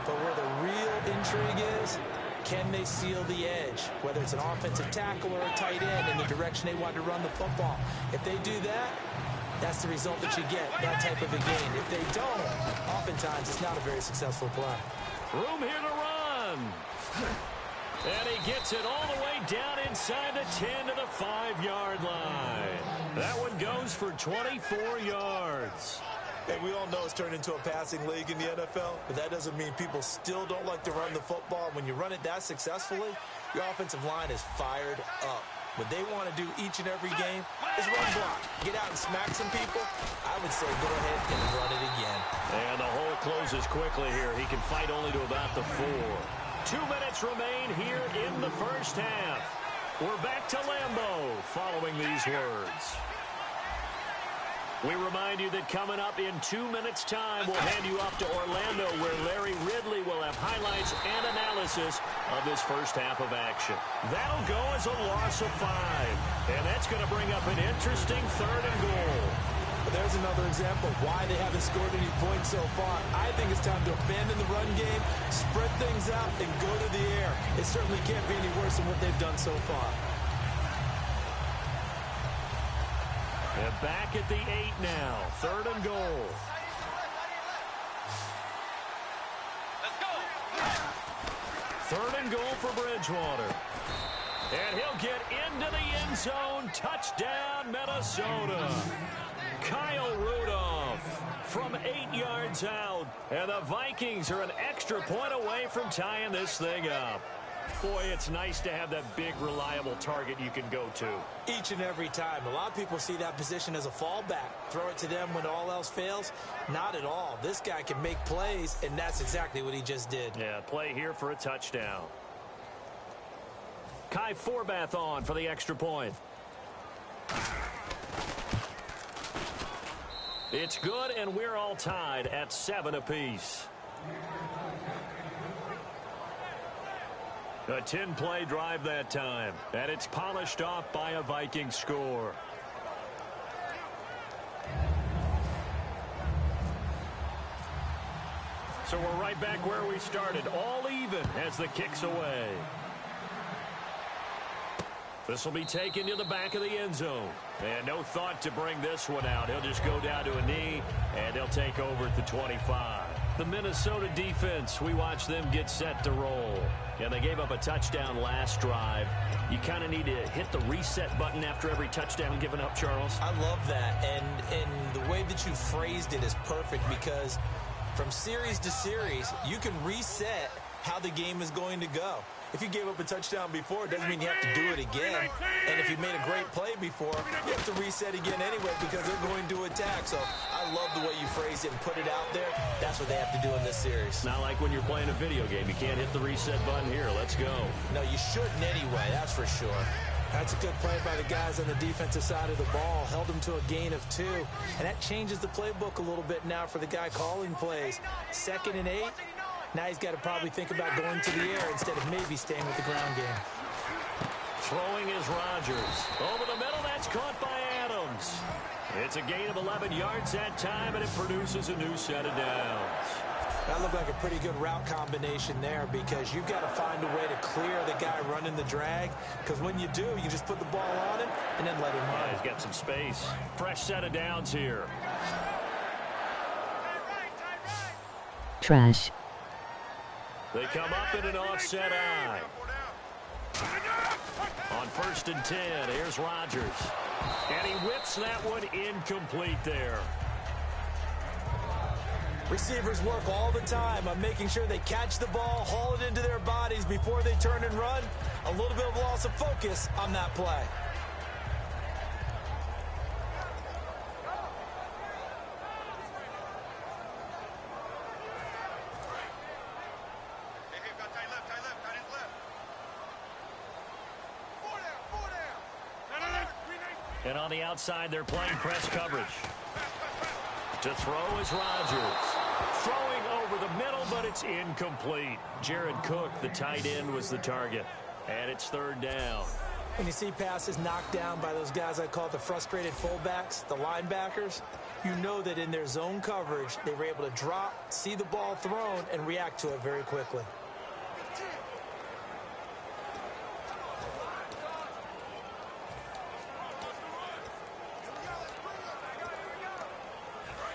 But where the real intrigue is, can they seal the edge, whether it's an offensive tackle or a tight end in the direction they want to run the football? If they do that, that's the result that you get, that type of a gain. If they don't, oftentimes it's not a very successful play. Room here to run. And he gets it all the way down inside the 10 to the 5-yard line. That one goes for 24 yards. Hey, we all know it's turned into a passing league in the NFL, but that doesn't mean people still don't like to run the football. When you run it that successfully, your offensive line is fired up. What they want to do each and every game is run block. Get out and smack some people. I would say go ahead and run it again. And the hole closes quickly here. He can fight only to about the 4. 2 minutes remain here in the first half. We're back to Lambeau following these words. We remind you that coming up in 2 minutes' time, we'll hand you off to Orlando, where Larry Ridley will have highlights and analysis of this first half of action. That'll go as a loss of 5. And that's going to bring up an interesting 3rd and goal. There's another example of why they haven't scored any points so far. I think it's time to abandon the run game, spread things out, and go to the air. It certainly can't be any worse than what they've done so far. And back at the 8 now. 3rd and goal. Let's go. 3rd and goal for Bridgewater. And he'll get into the end zone. Touchdown, Minnesota. Kyle Rudolph from 8 yards out. And the Vikings are an extra point away from tying this thing up. Boy, it's nice to have that big, reliable target you can go to. Each and every time. A lot of people see that position as a fallback. Throw it to them when all else fails. Not at all. This guy can make plays, and that's exactly what he just did. Yeah, play here for a touchdown. Kai Forbath on for the extra point. It's good, and we're all tied at 7 apiece. A 10-play drive that time, and it's polished off by a Viking score. So we're right back where we started, all even as the kick's away. This will be taken to the back of the end zone. And no thought to bring this one out. He'll just go down to a knee, and they'll take over at the 25. The Minnesota defense, we watch them get set to roll. And they gave up a touchdown last drive. You kind of need to hit the reset button after every touchdown given up, Charles. I love that. And the way that you phrased it is perfect, because from series to series, you can reset how the game is going to go. If you gave up a touchdown before, it doesn't mean you have to do it again. And if you made a great play before, you have to reset again anyway, because they're going to attack. So I love the way you phrased it and put it out there. That's what they have to do in this series. Not like when you're playing a video game. You can't hit the reset button here. Let's go. No, you shouldn't anyway, that's for sure. That's a good play by the guys on the defensive side of the ball. Held them to a gain of 2. And that changes the playbook a little bit now for the guy calling plays. 2nd and 8. Now he's got to probably think about going to the air instead of maybe staying with the ground game. Throwing is Rodgers. Over the middle, that's caught by Adams. It's a gain of 11 yards that time, and it produces a new set of downs. That looked like a pretty good route combination there, because you've got to find a way to clear the guy running the drag, because when you do, you just put the ball on him and then let him run. Yeah, he's got some space. Fresh set of downs here. Trash. They come up in an offset eye. On 1st and 10, here's Rodgers. And he whips that one incomplete there. Receivers work all the time on making sure they catch the ball, haul it into their bodies before they turn and run. A little bit of loss of focus on that play. And on the outside, they're playing press coverage. To throw is Rodgers. Throwing over the middle, but it's incomplete. Jared Cook, the tight end, was the target. And it's 3rd down. When you see passes knocked down by those guys I call the frustrated fullbacks, the linebackers, you know that in their zone coverage, they were able to drop, see the ball thrown, and react to it very quickly.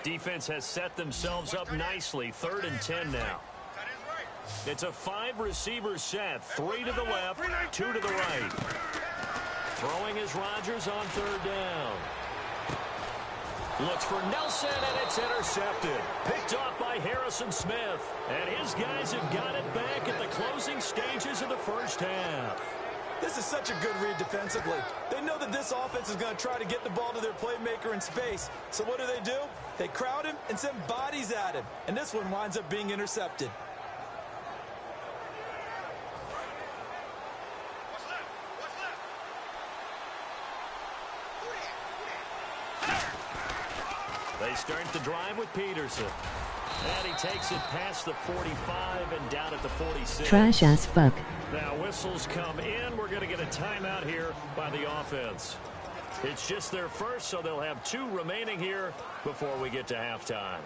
Defense has set themselves up nicely. 3rd and 10 now. It's a 5-receiver set. 3 to the left, 2 to the right. Throwing is Rodgers on 3rd down. Looks for Nelson, and it's intercepted. Picked off by Harrison Smith. And his guys have got it back at the closing stages of the first half. This is such a good read defensively. They know that this offense is going to try to get the ball to their playmaker in space. So what do? They crowd him and send bodies at him. And this one winds up being intercepted. They start the drive with Peterson. And he takes it past the 45 and down at the 46. Trash as fuck. Now whistles come in. We're going to get a timeout here by the offense. It's just their first, so they'll have 2 remaining here before we get to halftime.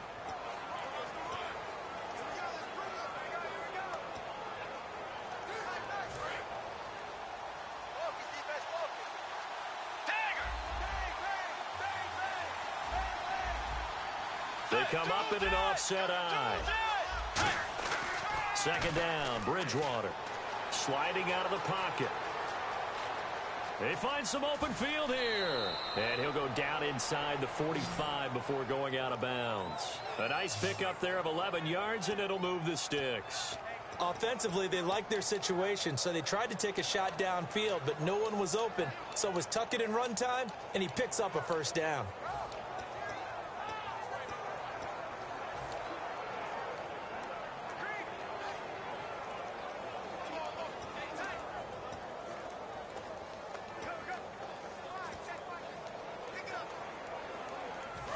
They come up in an offset eye. 2nd down, Bridgewater. Sliding out of the pocket. They find some open field here. And he'll go down inside the 45 before going out of bounds. A nice pickup there of 11 yards, and it'll move the sticks. Offensively, they liked their situation, so they tried to take a shot downfield, but no one was open. So it was tuck it in run time, and he picks up a 1st down.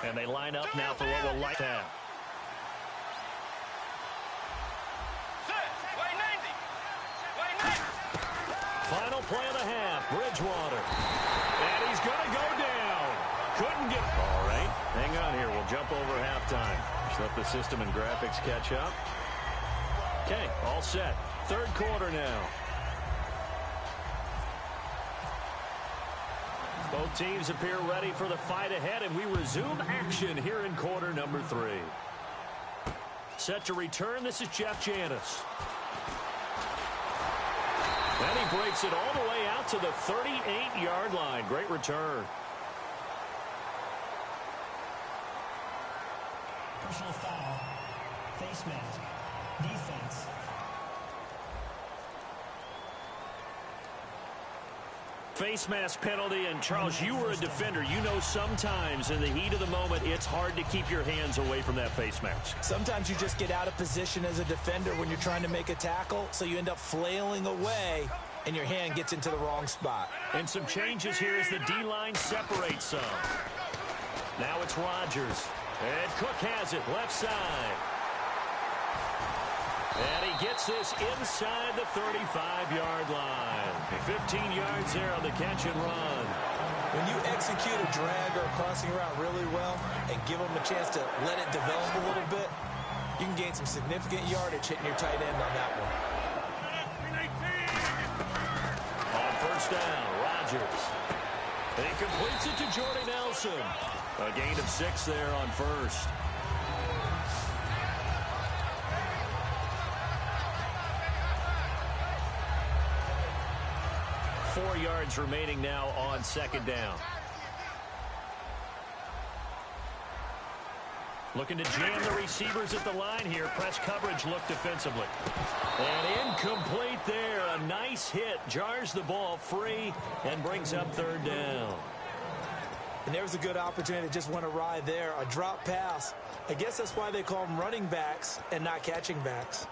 And they line up now for what we'll like to have. Final play of the half, Bridgewater. And he's going to go down. Couldn't get it. All right, hang on here. We'll jump over halftime. Just let the system and graphics catch up. Okay, all set. 3rd quarter now. Both teams appear ready for the fight ahead, and we resume action here in quarter number 3. Set to return, this is Jeff Janis. And he breaks it all the way out to the 38-yard line. Great return. Personal foul, face mask, defense. Face mask penalty, and Charles, you were a defender. You know sometimes in the heat of the moment, it's hard to keep your hands away from that face mask. Sometimes you just get out of position as a defender when you're trying to make a tackle, so you end up flailing away, and your hand gets into the wrong spot. And some changes here as the D-line separates some. Now it's Rodgers. And Cook has it, left side. And he gets this inside the 35-yard line. 15 yards there on the catch and run. When you execute a drag or a crossing route really well and give them a chance to let it develop a little bit, you can gain some significant yardage hitting your tight end on that one. On 1st down, Rodgers. And he completes it to Jordy Nelson. A gain of 6 there on 1st. Four yards remaining now on 2nd down. Looking to jam the receivers at the line here. Press coverage look defensively. And incomplete there. A nice hit. Jars the ball free and brings up 3rd down. And there's a good opportunity that just went awry there. A drop pass. I guess that's why they call them running backs and not catching backs.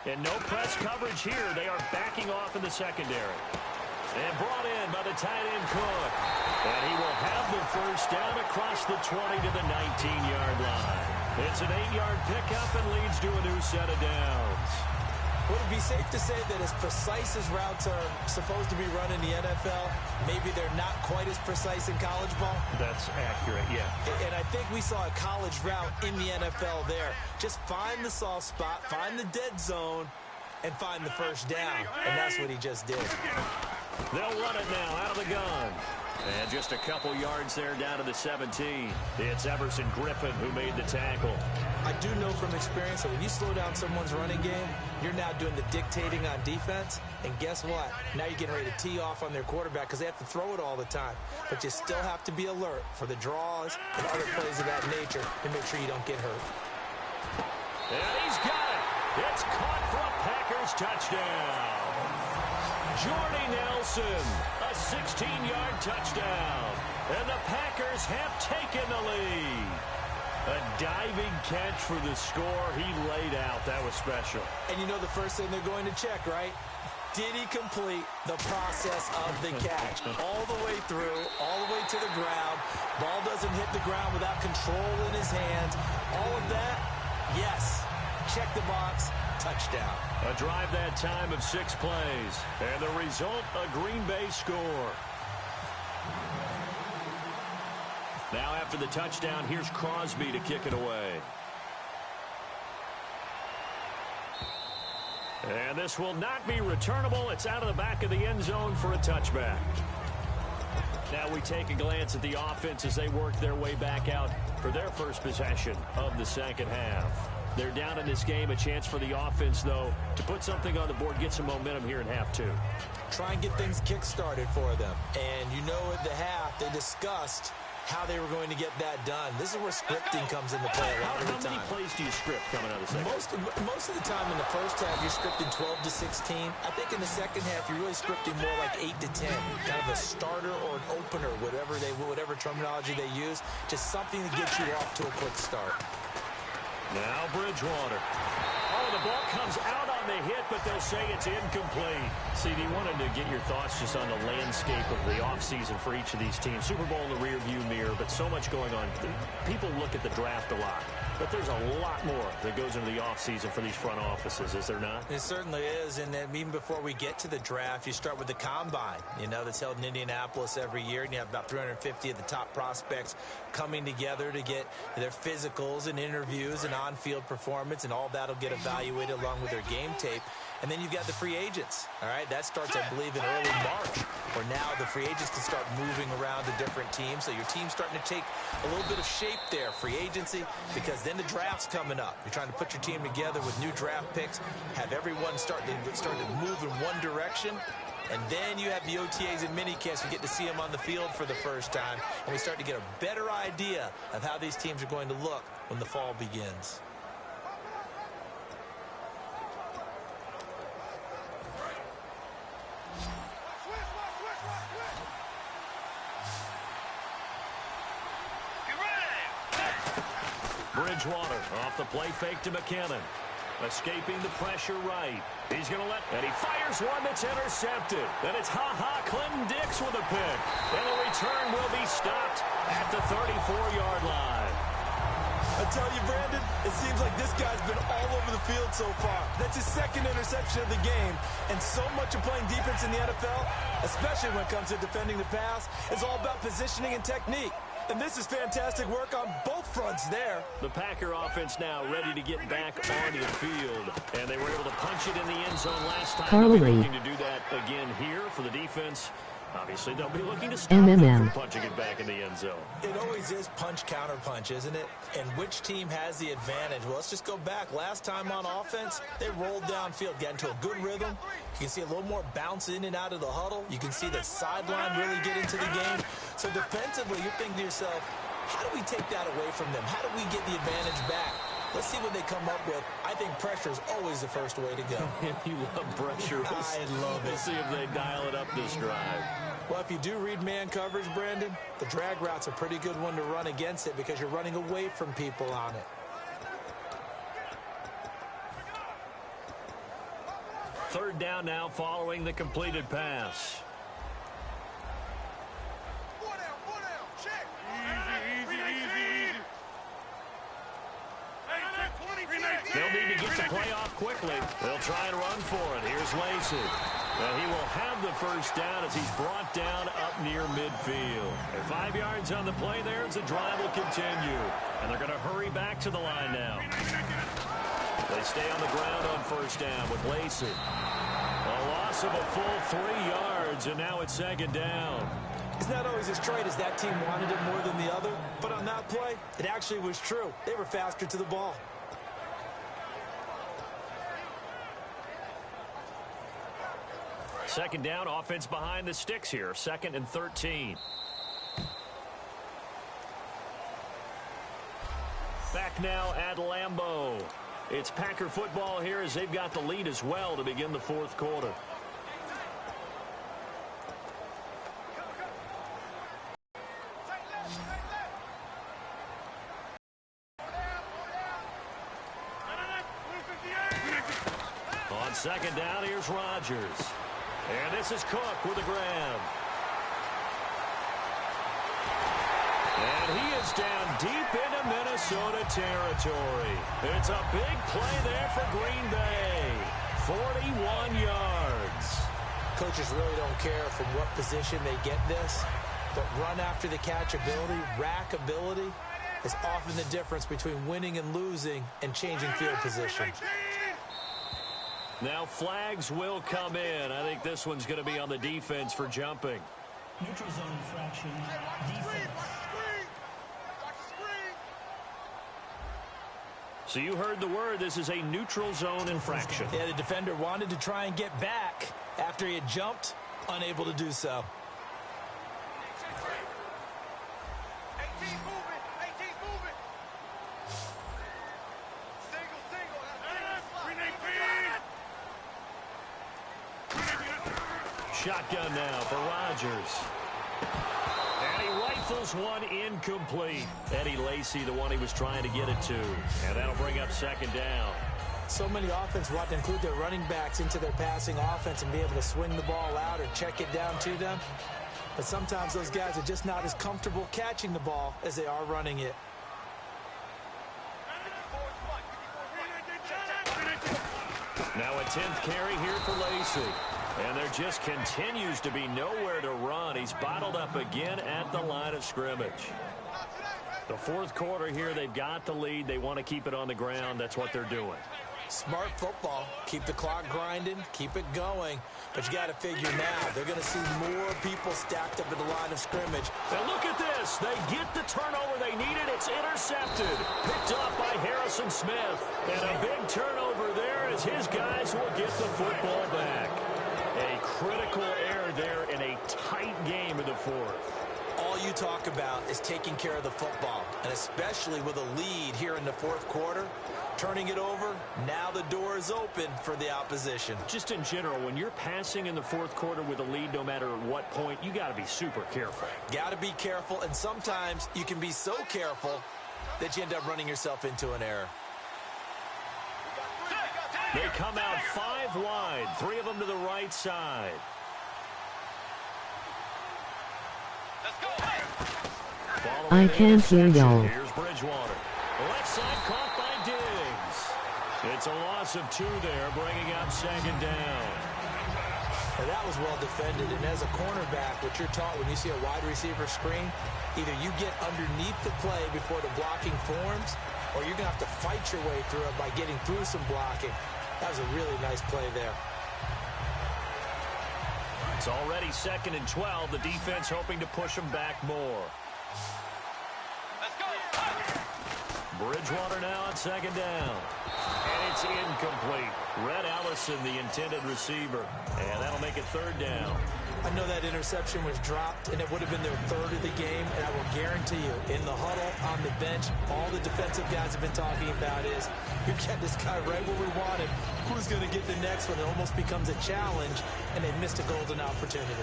And no press coverage here. They are backing off in the secondary. And brought in by the tight end Cook. And he will have the 1st down across the 20 to the 19-yard line. It's an 8-yard pickup and leads to a new set of downs. Would it be safe to say that as precise as routes are supposed to be run in the NFL, maybe they're not quite as precise in college ball? That's accurate, yeah. And I think we saw a college route in the NFL there. Just find the soft spot, find the dead zone, and find the first down. And that's what he just did. They'll run it now out of the gun. And just a couple yards there down to the 17. It's Everson Griffin who made the tackle. I do know from experience that when you slow down someone's running game, you're now doing the dictating on defense. And guess what? Now you're getting ready to tee off on their quarterback because they have to throw it all the time. But you still have to be alert for the draws and other plays of that nature to make sure you don't get hurt. And he's got it. It's caught for a Packers touchdown. Jordy Nelson, a 16-yard touchdown. And the Packers have taken the lead. A diving catch for the score. He laid out. That was special. And you know the first thing they're going to check, right? Did he complete the process of the catch? All the way through, all the way to the ground. Ball doesn't hit the ground without control in his hands. All of that, yes. Check the box. Touchdown. A drive that time of 6 plays. And the result, a Green Bay score. Now after the touchdown, here's Crosby to kick it away. And this will not be returnable. It's out of the back of the end zone for a touchback. Now we take a glance at the offense as they work their way back out for their first possession of the second half. They're down in this game. A chance for the offense, though, to put something on the board, get some momentum here in half 2. Try and get things kick-started for them. And you know at the half, they discussed how they were going to get that done. This is where scripting comes into play a lot of the time. How many plays do you script coming out of the second? Most of the time in the first half, you're scripting 12 to 16. I think in the second half, you're really scripting more like 8 to 10. Kind of a starter or an opener, whatever terminology they use. Just something to get you off to a quick start. Now Bridgewater. Oh, the ball comes out on the hit, but they'll say it's incomplete. CD, wanted to get your thoughts just on the landscape of the offseason for each of these teams. Super Bowl in the rearview mirror, but so much going on. People look at the draft a lot, but there's a lot more that goes into the offseason for these front offices, is there not? It certainly is, and then even before we get to the draft, you start with the Combine, that's held in Indianapolis every year, and you have about 350 of the top prospects coming together to get their physicals and interviews and on-field performance, and all that'll get evaluated along with their game tape. And then you've got the free agents, all right? That starts, I believe, in early March, where now the free agents can start moving around to different teams. So your team's starting to take a little bit of shape there, free agency, because then the draft's coming up. You're trying to put your team together with new draft picks, have everyone start to move in one direction. And then you have the OTAs and minicamps. We get to see them on the field for the first time. And we start to get a better idea of how these teams are going to look when the fall begins. Bridgewater off the play fake to McKinnon. Escaping the pressure right. He's going to and he fires one that's intercepted. Then it's Clinton Dix with a pick. And the return will be stopped at the 34-yard line. I tell you, Brandon, it seems like this guy's been all over the field so far. That's his second interception of the game. And so much of playing defense in the NFL, especially when it comes to defending the pass, is all about positioning and technique. And this is fantastic work on both fronts there. The Packer offense now ready to get back onto the field. And they were able to punch it in the end zone last time. They'll be looking to do that again here for the defense. Obviously, they'll be looking to stop them from punching it back in the end zone. It always is punch-counter-punch, isn't it? And which team has the advantage? Well, let's just go back. Last time on offense, they rolled downfield, got into a good rhythm. You can see a little more bounce in and out of the huddle. You can see the sideline really get into the game. So defensively, you're thinking to yourself, how do we take that away from them? How do we get the advantage back? Let's see what they come up with. I think pressure is always the first way to go. You love pressure. I love it. We'll see if they dial it up this drive. Well, if you do read man coverage, Brandon, the drag route's a pretty good one to run against it because you're running away from people on it. Third down now following the completed pass. the play off quickly. They'll try and run for it. Here's Lacy. And he will have the first down as he's brought down up near midfield. And 5 yards on the play there as the drive will continue. And they're going to hurry back to the line now. They stay on the ground on first down with Lacy. A loss of a full 3 yards, and now it's second down. It's not always as straight as that team wanted it more than the other, but on that play, it actually was true. They were faster to the ball. Second down, offense behind the sticks here. 2nd and 13. Back now at Lambeau. It's Packer football here as they've got the lead as well to begin the fourth quarter. On second down, here's Rodgers. And this is Cook with a grab. And he is down deep into Minnesota territory. It's a big play there for Green Bay. 41 yards. Coaches really don't care from what position they get this, but run after the catch ability, rack ability, is often the difference between winning and losing and changing field position. Now flags will come in. I think this one's going to be on the defense for jumping. Neutral zone infraction, defense. So you heard the word. This is a neutral zone infraction. Yeah, the defender wanted to try and get back after he had jumped, unable to do so. Shotgun now for Rodgers. And he rifles one incomplete. Eddie Lacy, the one he was trying to get it to. And that'll bring up second down. So many offenses want to include their running backs into their passing offense and be able to swing the ball out or check it down to them. But sometimes those guys are just not as comfortable catching the ball as they are running it. Now a 10th carry here for Lacy. And there just continues to be nowhere to run. He's bottled up again at the line of scrimmage. The fourth quarter here, they've got the lead. They want to keep it on the ground. That's what they're doing. Smart football. Keep the clock grinding. Keep it going. But you got to figure now, they're going to see more people stacked up at the line of scrimmage. And look at this. They get the turnover they needed. It's intercepted. Picked up by Harrison Smith. And a big turnover there as his guys will get the football back. A critical error there in a tight game in the fourth. All you talk about is taking care of the football, and especially with a lead here in the fourth quarter, turning it over, now the door is open for the opposition. Just in general, when you're passing in the fourth quarter with a lead, no matter what point, you got to be super careful. Got to be careful, and sometimes you can be so careful that you end up running yourself into an error. They come out 5 wide, 3 of them to the right side. I can't hear y'all. Here's Bridgewater. Left side caught by Diggs. It's a loss of 2 there, bringing up second down. Now that was well defended, and as a cornerback, what you're taught when you see a wide receiver screen, either you get underneath the play before the blocking forms, or you're going to have to fight your way through it by getting through some blocking. That was a really nice play there. It's already 2nd and 12. The defense hoping to push them back more. Bridgewater now on second down. And it's incomplete. Red Ellison, the intended receiver. And that'll make it 3rd down. I know that interception was dropped, and it would have been their 3rd of the game, and I will guarantee you, in the huddle, on the bench, all the defensive guys have been talking about is, we've got this guy right where we want him. Who's going to get the next one? It almost becomes a challenge, and they missed a golden opportunity.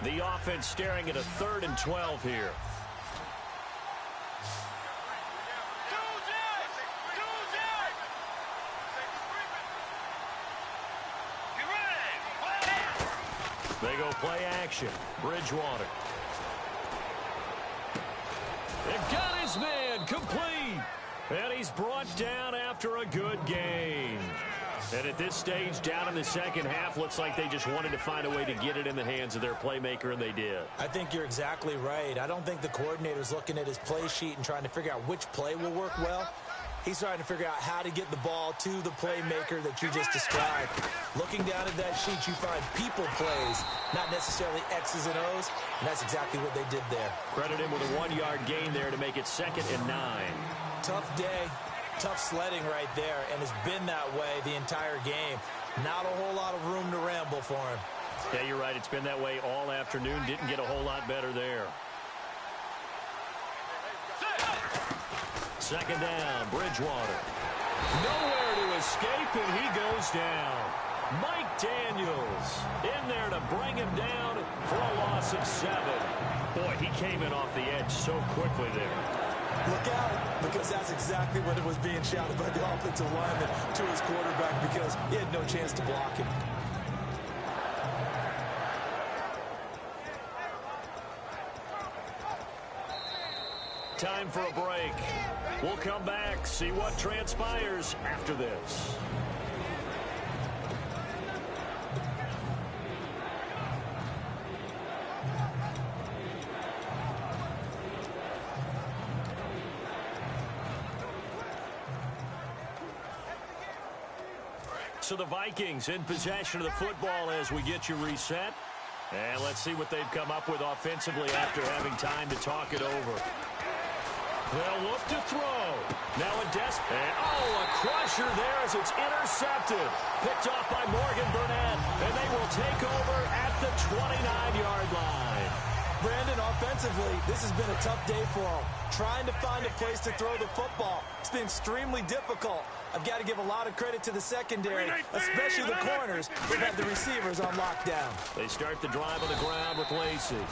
The offense staring at a 3rd and 12 here. They go play action. Bridgewater. They've got his man. he's brought down after a good game. And at this stage, down in the second half, looks like they just wanted to find a way to get it in the hands of their playmaker, and they did. I think you're exactly right. I don't think the coordinator's looking at his play sheet and trying to figure out which play will work well. He's trying to figure out how to get the ball to the playmaker that you just described. Looking down at that sheet, you find people plays, not necessarily X's and O's, and that's exactly what they did there. Credit him with a 1-yard gain there to make it 2nd and 9. Tough day, tough sledding right there, and it's been that way the entire game. Not a whole lot of room to ramble for him. Yeah, you're right. It's been that way all afternoon. Didn't get a whole lot better there. 2nd down, Bridgewater. Nowhere to escape, and he goes down. Mike Daniels in there to bring him down for a loss of 7. Boy, he came in off the edge so quickly there. Look out, because that's exactly what it was being shouted by the offensive lineman to his quarterback because he had no chance to block him. Time for a break. We'll come back, see what transpires after this. So the Vikings in possession of the football as we get you reset. And let's see what they've come up with offensively after having time to talk it over. They'll look to throw. Now a a crusher there as it's intercepted. Picked off by Morgan Burnett. And they will take over at the 29-yard line. Brandon, offensively, this has been a tough day for them. Trying to find a place to throw the football. It's been extremely difficult. I've got to give a lot of credit to the secondary, especially the corners who've had the receivers on lockdown. They start the drive on the ground with Lacy.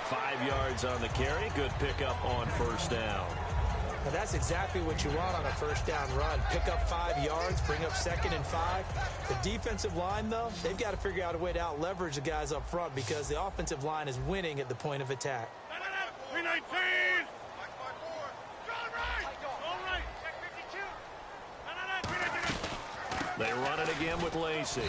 5 yards on the carry. Good pickup on 1st down. Now that's exactly what you want on a 1st down run. Pick up 5 yards, bring up 2nd and 5. The defensive line, though, they've got to figure out a way to out-leverage the guys up front because the offensive line is winning at the point of attack. 319! They run it again with Lacy.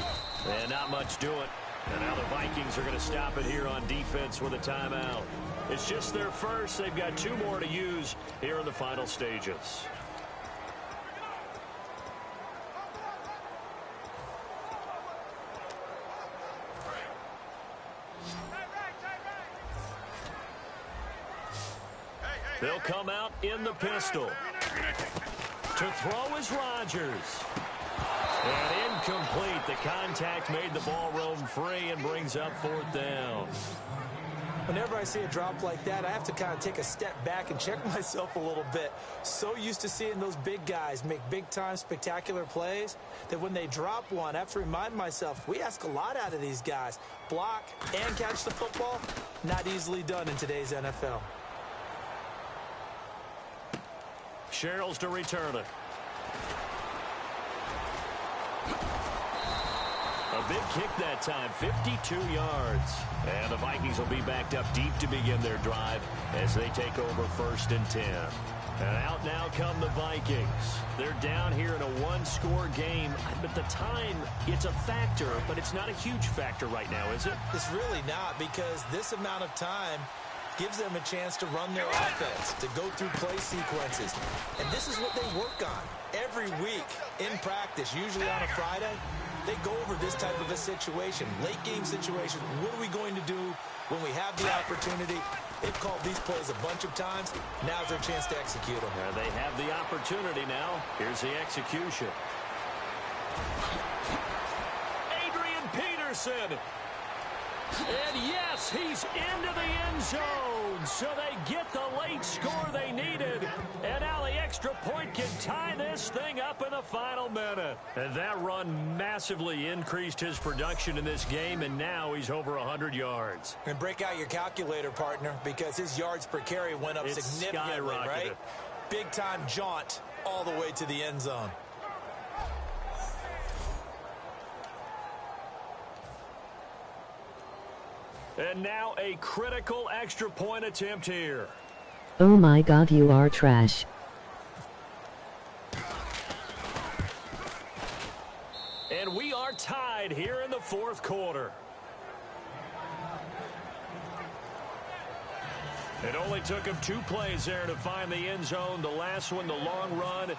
And not much doing. And now the Vikings are going to stop it here on defense with a timeout. It's just their first. They've got 2 more to use here in the final stages. They'll come out in the pistol. To throw is Rodgers. And incomplete. The contact made the ball roam free and brings up 4th down. Whenever I see a drop like that, I have to kind of take a step back and check myself a little bit. So used to seeing those big guys make big-time spectacular plays that when they drop one, I have to remind myself, we ask a lot out of these guys. Block and catch the football, not easily done in today's NFL. Sherrills to return it. A big kick that time, 52 yards. And the Vikings will be backed up deep to begin their drive as they take over 1st and 10. And out now come the Vikings. They're down here in a 1-score game. But the time, it's a factor, but it's not a huge factor right now, is it? It's really not, because this amount of time gives them a chance to run their offense, to go through play sequences. And this is what they work on every week in practice, usually on a Friday. They go over this type of a situation, late-game situation. What are we going to do when we have the opportunity? They've called these plays a bunch of times. Now's their chance to execute them. They have the opportunity now. Here's the execution. Adrian Peterson. And yes, he's into the end zone. So they get the late score they needed. And now the extra point can tie this thing up in the final minute. And that run massively increased his production in this game. And now he's over 100 yards. And break out your calculator, partner, because his yards per carry went up significantly, right? Big-time jaunt all the way to the end zone. And now a critical extra point attempt here. Oh my God, you are trash. And we are tied here in the fourth quarter. It only took him 2 plays there to find the end zone. The last one, the long run,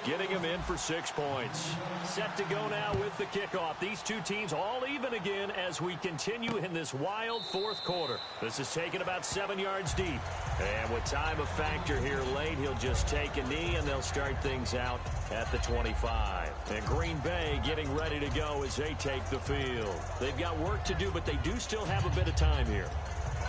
getting him in for 6 points. Set to go now with the kickoff. These two teams all even again as we continue in this wild fourth quarter. This is taken about 7 yards deep. And with time a factor here late, he'll just take a knee and they'll start things out at the 25. And Green Bay getting ready to go as they take the field. They've got work to do, but they do still have a bit of time here.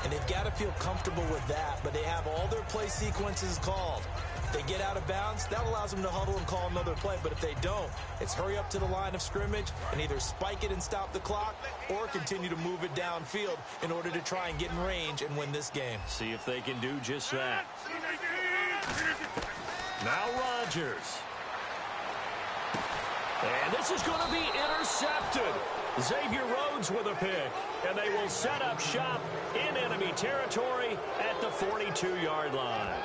And they've got to feel comfortable with that, but they have all their play sequences called. If they get out of bounds, that allows them to huddle and call another play. But if they don't, it's hurry up to the line of scrimmage and either spike it and stop the clock or continue to move it downfield in order to try and get in range and win this game. See if they can do just that. Now Rodgers. And this is going to be intercepted. Xavier Rhodes with a pick, and they will set up shop in enemy territory at the 42-yard line.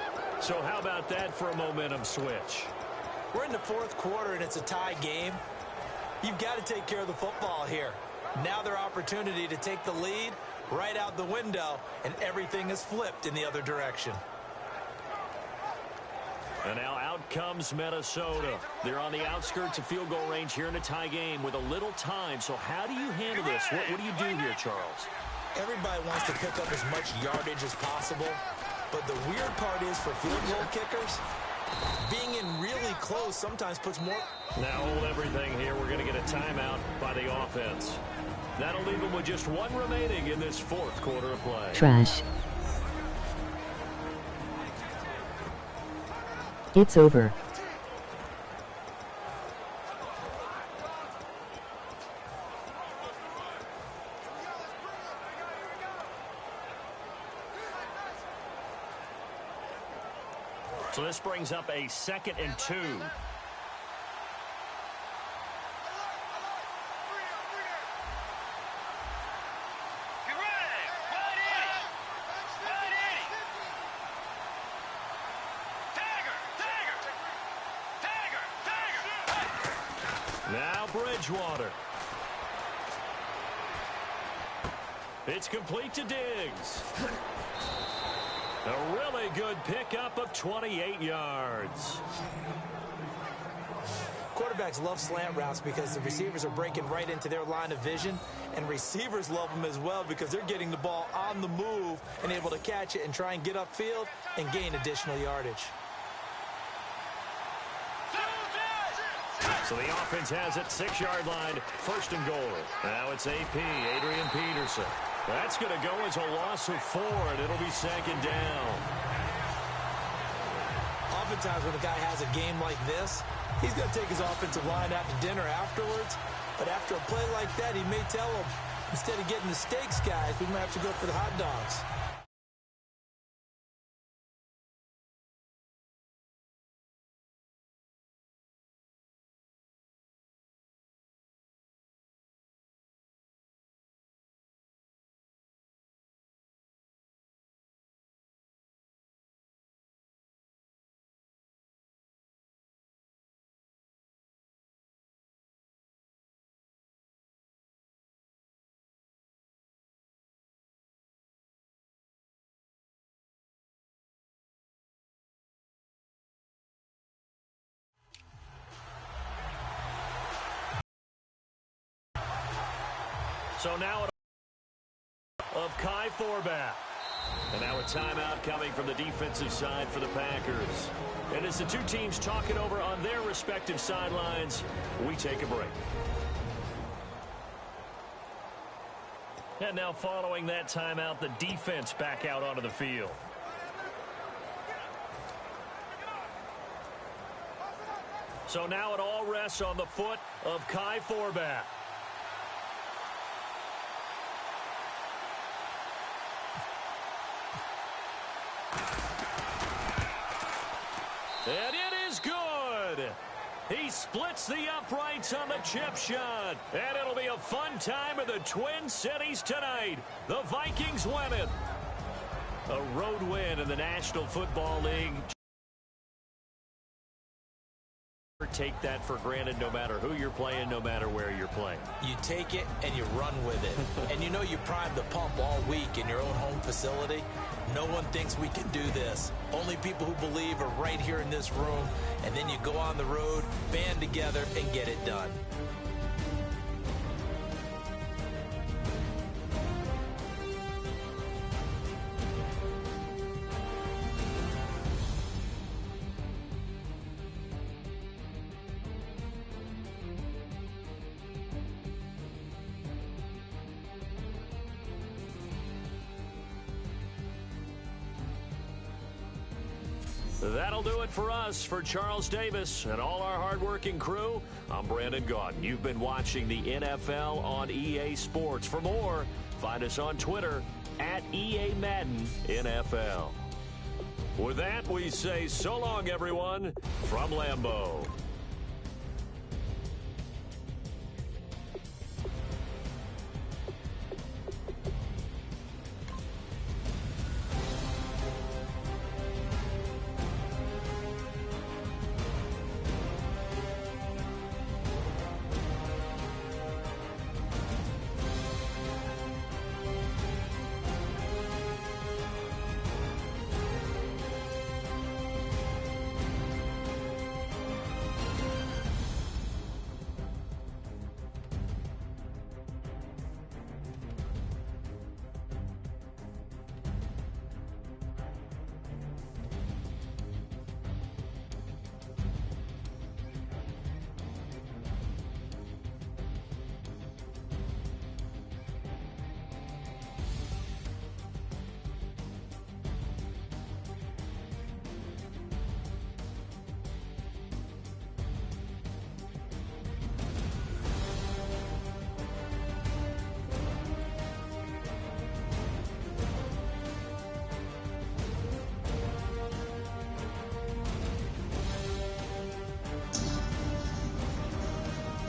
So how about that for a momentum switch? We're in the fourth quarter, and it's a tie game. You've got to take care of the football here. Now their opportunity to take the lead right out the window, and everything is flipped in the other direction. And now out comes Minnesota. They're on the outskirts of field goal range here in a tie game with a little time. So how do you handle this? What do you do here, Charles? Everybody wants to pick up as much yardage as possible. But the weird part is for field goal kickers, being in really close sometimes puts more. Now hold everything here. We're going to get a timeout by the offense. That'll leave them with just 1 remaining in this fourth quarter of play. Trash. It's over. So this brings up a 2nd and 2. Now Bridgewater. It's complete to Diggs. A really good pickup of 28 yards. Quarterbacks love slant routes because the receivers are breaking right into their line of vision, and receivers love them as well because they're getting the ball on the move and able to catch it and try and get upfield and gain additional yardage. So the offense has it, 6-yard line, 1st and goal. Now it's AP, Adrian Peterson. That's going to go as a loss of 4, and it'll be 2nd down. Oftentimes when a guy has a game like this, he's going to take his offensive line out to dinner afterwards. But after a play like that, he may tell them, instead of getting the steaks, guys, we might have to go for the hot dogs. So now of Kai Forbath. And now a timeout coming from the defensive side for the Packers. And as the two teams talk it over on their respective sidelines, we take a break. And now following that timeout, the defense back out onto the field. So now it all rests on the foot of Kai Forbath. And it is good. He splits the uprights on the chip shot. And it'll be a fun time in the Twin Cities tonight. The Vikings win it. A road win in the National Football League. Take that for granted no matter who you're playing, no matter where you're playing. You take it and you run with it. And you know you primed the pump all week in your own home facility. No one thinks we can do this. Only people who believe are right here in this room. And then you go on the road, band together, and get it done. That'll do it for us. For Charles Davis and all our hardworking crew, I'm Brandon Gaudin. You've been watching the NFL on EA Sports. For more, find us on Twitter at EA Madden NFL. With that, we say so long, everyone, from Lambeau.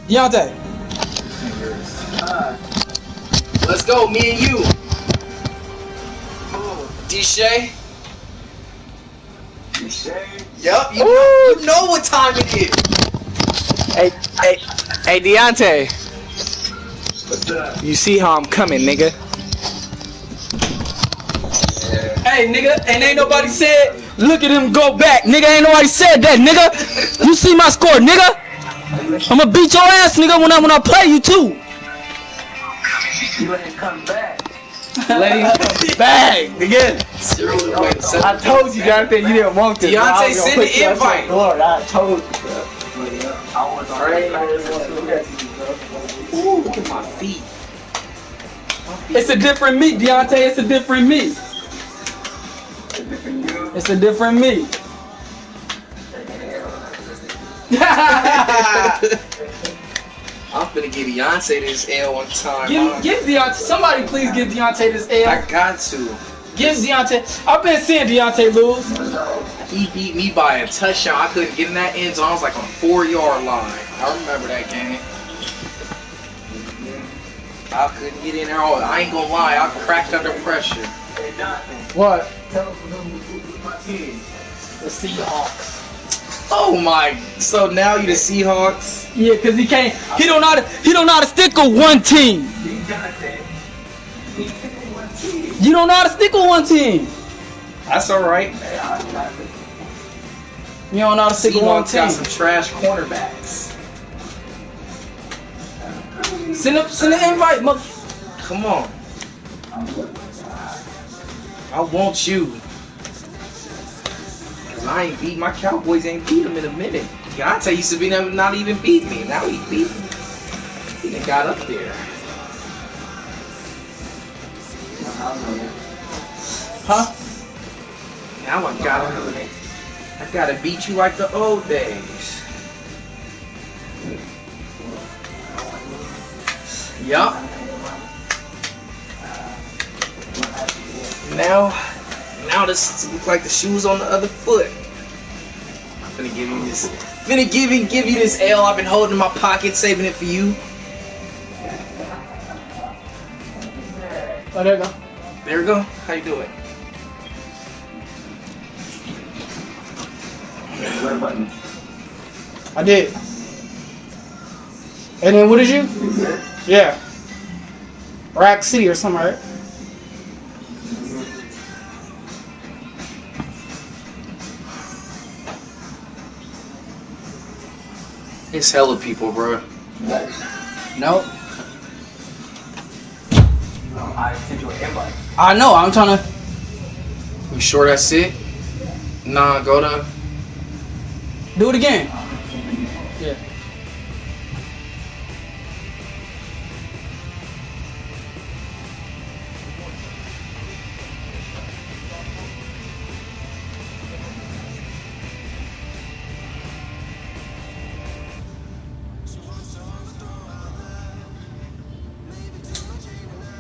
Deontay. Let's go, me and you. D-Shay. Yup, you know what time it is. Hey, Deontay. What's up? You see how I'm coming, nigga. Hey, nigga, and ain't nobody said, look at him go back. Nigga, ain't nobody said that, nigga. You see my score, nigga. I'ma beat your ass, nigga, when I play you, too. You let him come back. Let him come back, nigga. I told you, Deontay, you didn't want this. Deontay, send the invite. Lord, I told you, bro. Ooh, look at my feet. It's a different me, Deontay. It's a different me. It's a different me. I'm finna give Deontay this L one time. Give Deontay. Somebody please give Deontay this L. I got to. Give Deontay. I've been seeing Deontay lose. He beat me by a touchdown. I couldn't get in that end zone. I was like on a 4-yard line. I remember that game. I couldn't get in there. I ain't gonna lie. I cracked under pressure. What? Tell us who's my team. The Seahawks. Oh my! So now you the Seahawks? Yeah, cause he can't. He don't know how to stick with one team. You don't know how to stick with one team. That's all right. You don't know how to stick with one Seahawks team. got some trash cornerbacks. Send the invite, mother. Come on. I want you. I ain't beat my Cowboys. Ain't beat them in a minute. Deontay used to be not even beat me. Now he beat me. He done got up there. Huh? Now I gotta beat you like the old days. Yup. Now this looks like the shoes on the other foot. I'm finna give you this. Finna give you this L I've been holding in my pocket, saving it for you. Oh, there you go. There we go. How you doing? I did. And then what did you? Yeah. Rack City or something, right? It's hella people, bro. Nope. I sent you an invite. I know. I'm trying to. You sure that's it? Nah, go to. Do it again. Yeah.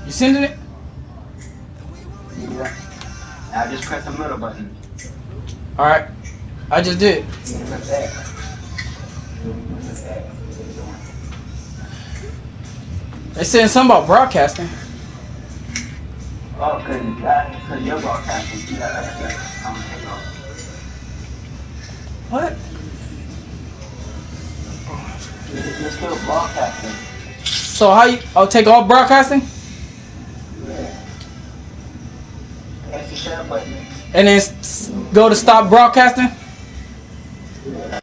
You sending it? Yeah. I just press the middle button. All right. I just did. Press X. They saying something about broadcasting. Oh, because you're broadcasting. You gotta take off. What? You're still broadcasting. So how you? Oh, take off broadcasting Yeah. Press the share button. and then go to stop broadcasting. Yeah.